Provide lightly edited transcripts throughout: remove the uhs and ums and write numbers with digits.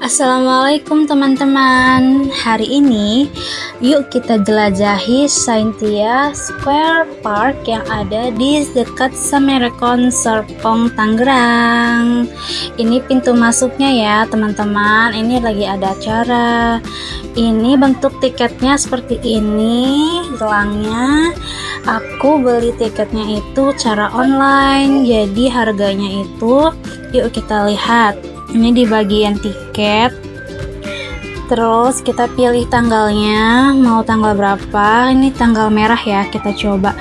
Assalamualaikum teman-teman. Hari ini yuk kita jelajahi Saintia Square Park yang ada di dekat Samerekon Serpong, Tangerang. Ini pintu masuknya ya teman-teman. Ini lagi ada acara. Ini bentuk tiketnya seperti ini gelangnya. Aku beli tiketnya itu cara online. Jadi harganya itu yuk kita lihat. Ini di bagian tiket, terus kita pilih tanggalnya, mau tanggal berapa. Ini tanggal merah ya, kita coba.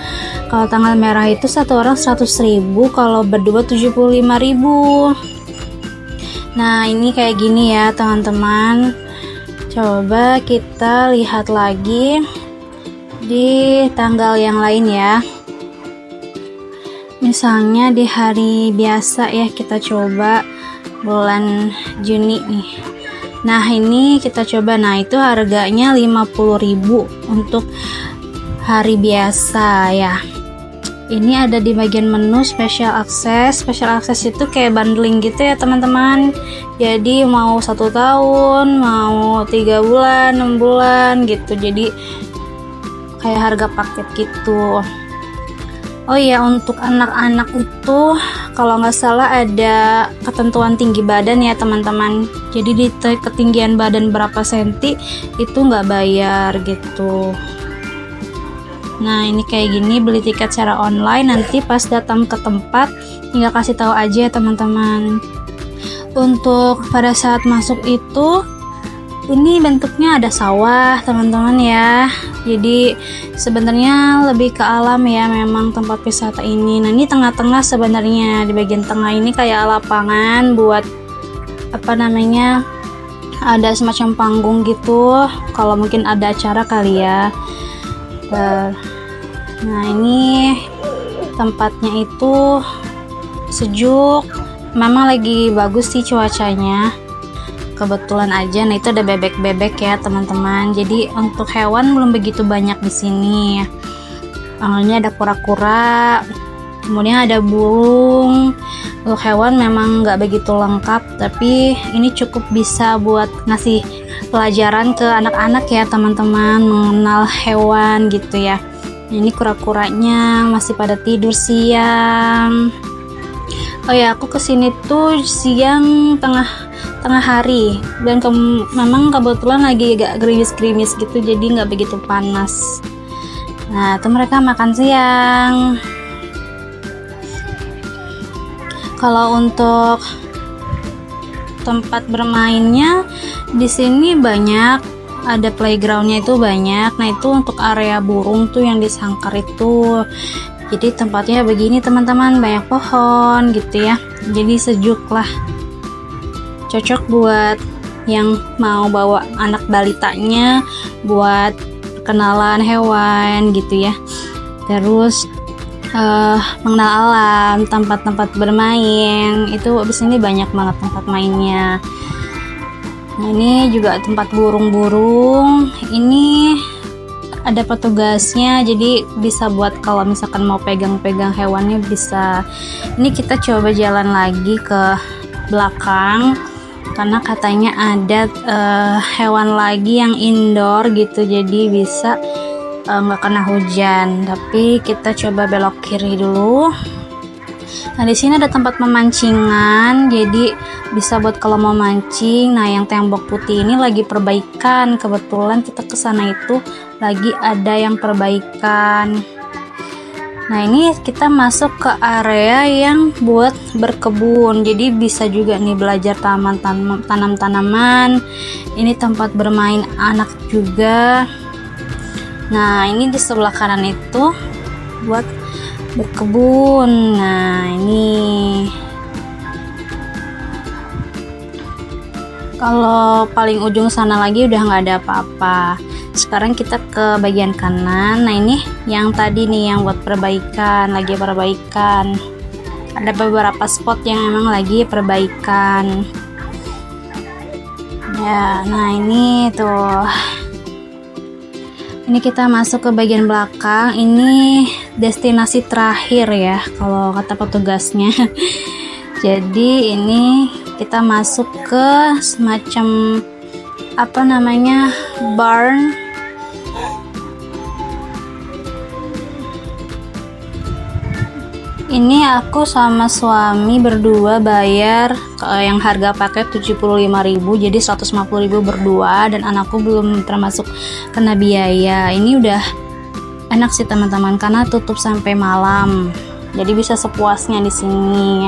Kalau tanggal merah itu satu orang 100.000, kalau berdua 75.000. Nah ini kayak gini ya teman-teman. Coba kita lihat lagi di tanggal yang lain ya. Misalnya di hari biasa ya, kita coba bulan Juni nih. Nah ini kita coba. Nah itu harganya 50.000 untuk hari biasa ya. Ini ada di bagian menu special access. Special access itu kayak bundling gitu ya teman-teman. Jadi mau 1 tahun, mau 3 bulan, 6 bulan gitu. Jadi kayak harga paket gitu. Oh iya, untuk anak-anak itu kalau nggak salah ada ketentuan tinggi badan ya teman-teman. Jadi di ketinggian badan berapa senti itu nggak bayar gitu. Nah ini kayak gini, beli tiket secara online, nanti pas datang ke tempat tinggal kasih tahu aja ya teman-teman. Untuk pada saat masuk itu ini bentuknya ada sawah teman-teman ya. Jadi sebenarnya lebih ke alam ya memang tempat wisata ini. Nah ini tengah-tengah sebenarnya, di bagian tengah ini kayak lapangan buat apa namanya, ada semacam panggung gitu kalau mungkin ada acara kali ya. Nah ini tempatnya itu sejuk, memang lagi bagus sih cuacanya. Kebetulan aja, nah itu ada bebek-bebek ya teman-teman. Jadi untuk hewan belum begitu banyak di sini. Awalnya ada kura-kura, kemudian ada burung. Untuk hewan memang nggak begitu lengkap, tapi ini cukup bisa buat ngasih pelajaran ke anak-anak ya teman-teman, mengenal hewan gitu ya. Ini kura-kuranya masih pada tidur siang. Oh ya, aku kesini tuh siang tengah hari, dan memang kebetulan lagi agak gerimis-gerimis gitu, jadi nggak begitu panas. Nah itu mereka makan siang. Kalau untuk tempat bermainnya di sini banyak, ada playgroundnya itu banyak. Nah itu untuk area burung tuh yang disangkar itu. Jadi tempatnya begini teman-teman, banyak pohon gitu ya, jadi sejuk lah. Cocok buat yang mau bawa anak balitanya buat kenalan hewan gitu ya. Terus mengenal alam, tempat-tempat bermain itu di sini banyak banget tempat mainnya. Nah ini juga tempat burung-burung. Ini ada petugasnya, jadi bisa buat kalau misalkan mau pegang-pegang hewannya bisa. Ini kita coba jalan lagi ke belakang karena katanya ada hewan lagi yang indoor gitu, jadi bisa nggak kena hujan. Tapi kita coba belok kiri dulu. Nah di sini ada tempat memancingan, jadi bisa buat kalau mau mancing. Nah yang tembok putih ini lagi perbaikan, kebetulan kita kesana itu lagi ada yang perbaikan. Nah ini kita masuk ke area yang buat berkebun, jadi bisa juga nih belajar tanam tanaman. Ini tempat bermain anak juga. Nah ini di sebelah kanan itu buat berkebun. Nah ini kalau paling ujung sana lagi udah nggak ada apa-apa. Sekarang kita ke bagian kanan. Nah ini yang tadi nih yang buat perbaikan, lagi perbaikan. Ada beberapa spot yang emang lagi perbaikan ya. Nah ini tuh Ini kita masuk ke bagian belakang. Ini destinasi terakhir ya kalau kata petugasnya. Jadi ini kita masuk ke semacam apa namanya, barn. Ini aku sama suami berdua bayar yang harga paket 75.000, jadi 150.000 berdua, dan anakku belum termasuk kena biaya. Ini udah enak sih teman-teman karena tutup sampai malam. Jadi bisa sepuasnya di sini.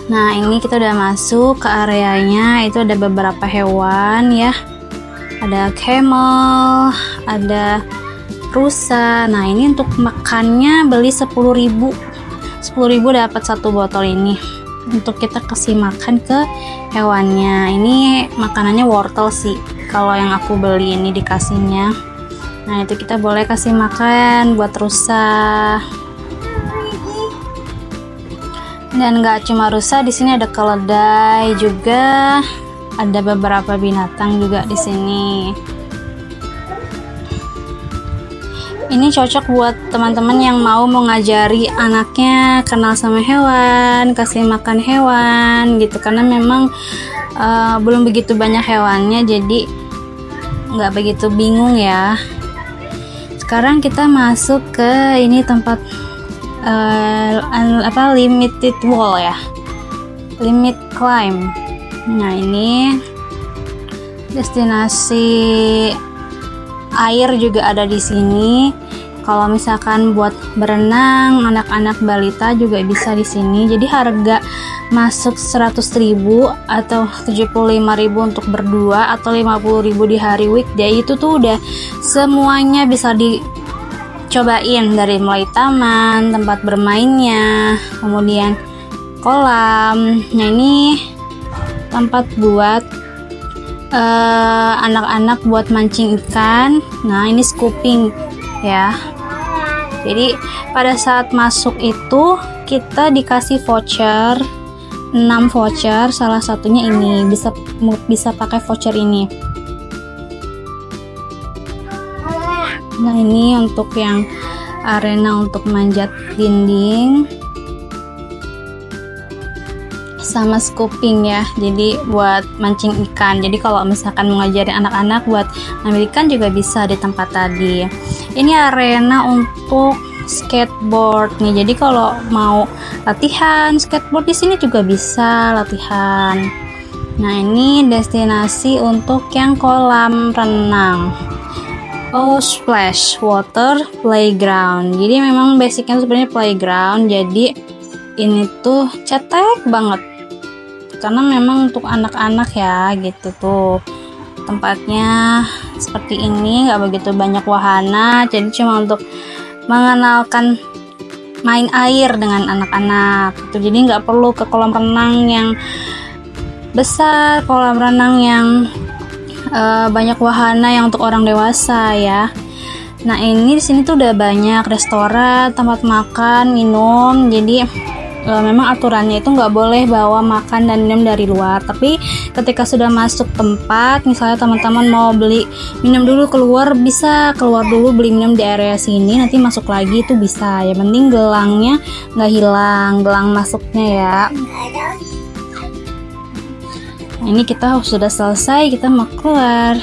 Nah, ini kita udah masuk ke areanya. Itu ada beberapa hewan ya. Ada camel, ada rusa. Nah, ini untuk makannya beli 10.000 dapat satu botol ini untuk kita kasih makan ke hewannya. Ini makanannya wortel sih kalau yang aku beli ini dikasihnya. Nah, itu kita boleh kasih makan buat rusa. Dan nggak cuma rusa, di sini ada keledai juga, ada beberapa binatang juga di sini. Ini cocok buat teman-teman yang mau ngajari anaknya kenal sama hewan, kasih makan hewan gitu, karena memang belum begitu banyak hewannya, jadi nggak begitu bingung ya. Sekarang kita masuk ke ini tempat limited wall ya, limit climb. Nah, ini destinasi air juga ada di sini. Kalau misalkan buat berenang, anak-anak balita juga bisa di sini. Jadi harga masuk 100.000 atau 75.000 untuk berdua, atau 50.000 di hari weekday. Itu tuh udah semuanya bisa dicobain, dari mulai taman, tempat bermainnya, kemudian kolam. Nah, ini tempat buat anak-anak buat mancing ikan. Nah, ini scooping ya. Jadi pada saat masuk itu kita dikasih voucher, 6 voucher, salah satunya ini bisa pakai voucher ini. Nah, ini untuk yang arena untuk manjat dinding sama scooping ya, jadi buat mancing ikan. Jadi kalau misalkan mau ngajarin anak-anak buat ngambil ikan juga bisa di tempat tadi. Ini arena untuk skateboard nih, jadi kalau mau latihan skateboard di sini juga bisa latihan. Nah, ini destinasi untuk yang kolam renang, splash water playground. Jadi memang basicnya sebenarnya playground, jadi ini tuh cetek banget karena memang untuk anak-anak ya gitu tuh. Tempatnya seperti ini, nggak begitu banyak wahana, jadi cuma untuk mengenalkan main air dengan anak-anak gitu. Jadi nggak perlu ke kolam renang yang besar, kolam renang yang banyak wahana yang untuk orang dewasa ya. Nah, ini di sini tuh udah banyak restoran, tempat makan, minum. Jadi memang aturannya itu nggak boleh bawa makan dan minum dari luar. Tapi ketika sudah masuk tempat, misalnya teman-teman mau beli minum dulu keluar, bisa keluar dulu beli minum di area sini, nanti masuk lagi itu bisa. Ya penting gelangnya nggak hilang, gelang masuknya ya. Nah, ini kita sudah selesai, kita mau keluar.